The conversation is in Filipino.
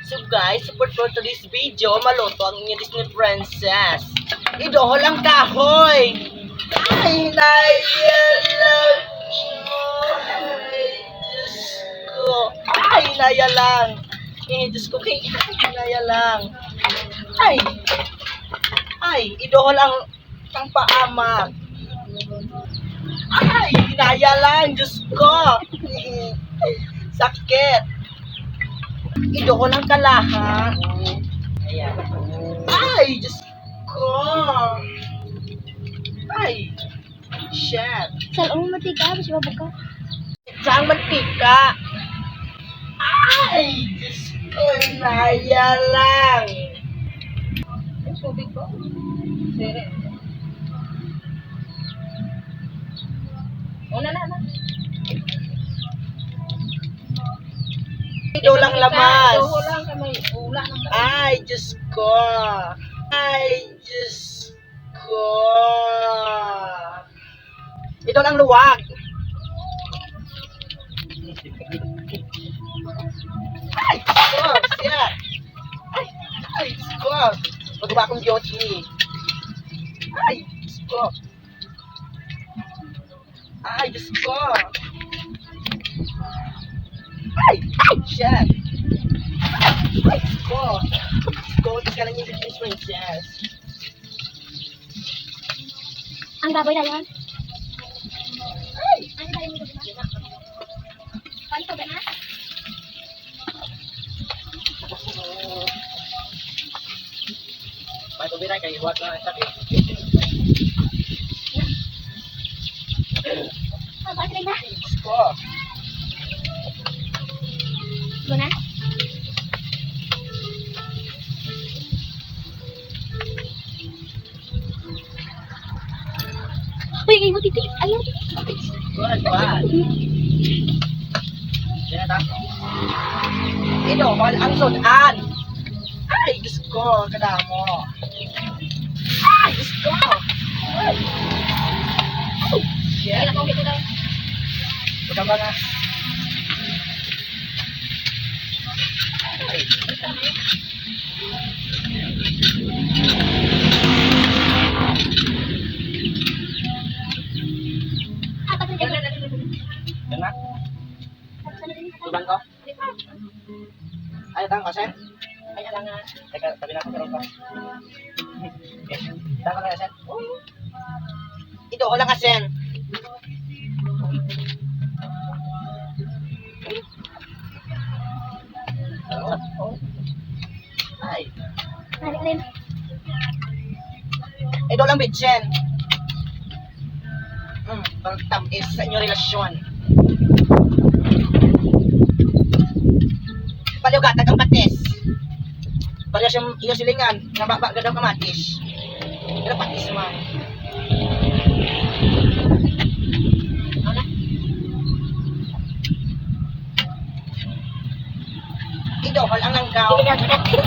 So guys, support for today's video, maluto ang inyong Disney princess. Idohol ang kahoy. Ay, nayalang. Ay, Diyos ko. Ay, nayalang. Diyos ko, kay nayalang. Ay, idohol ang paamak. Ay, nayalang. Diyos ko. Sakit. Idohol ang kalaha. Ayan. Ay, Diyos ko. Ay, shit. Saan mo matika? Basta mabuka. Saan mantika? Ay, Diyos ko. Naya lang. Ang tubig ko. Sere. Una na. Ido lang lamas. Doho lang kami. Ula ng Ay, Diyos ko. Ay, Diyos ko. Ito lang luwag. Ay, Diyos ko. Siya. Ay, Diyos ko. Magawa akong beauty. Ay, Diyos ko. Ay, Diyos ko. Ay, shit. Ay, Diyos ko. Diyos ka lang yung Disney princess. Ang baboy na yan. Ay, Ano tayo mo ito ba? Paano ito ba na? may tubiran kayo. Huwag na ang sakit. Bakit rin na? Diyos ko. Ito na? Uy, ayaw mo titi. Ayaw mo titi. Kuhan. Yan na. Ito, wal ang sudan. Ay, Diyos ko. Kadamo. Ay, Diyos ko. Ay. Shit. Kailan ko ito daw? Buka ba nga? Ay. Apat na dyan. Yan na. Tuban ko. Ay, tang kasen. Ay, alangan. Teka, tabi na ako karon pa. Okay. Tama ka kasen. Ito, wala kasen. Ay. Narik rin. Ito lang bitchen. Pagtamis sa inyong relasyon. Paliugatag ang patis. Pagka siyang iyong silingan, nababa ka daw kamatis. Pero patis man. Ito, walang langgaw. Hindi na.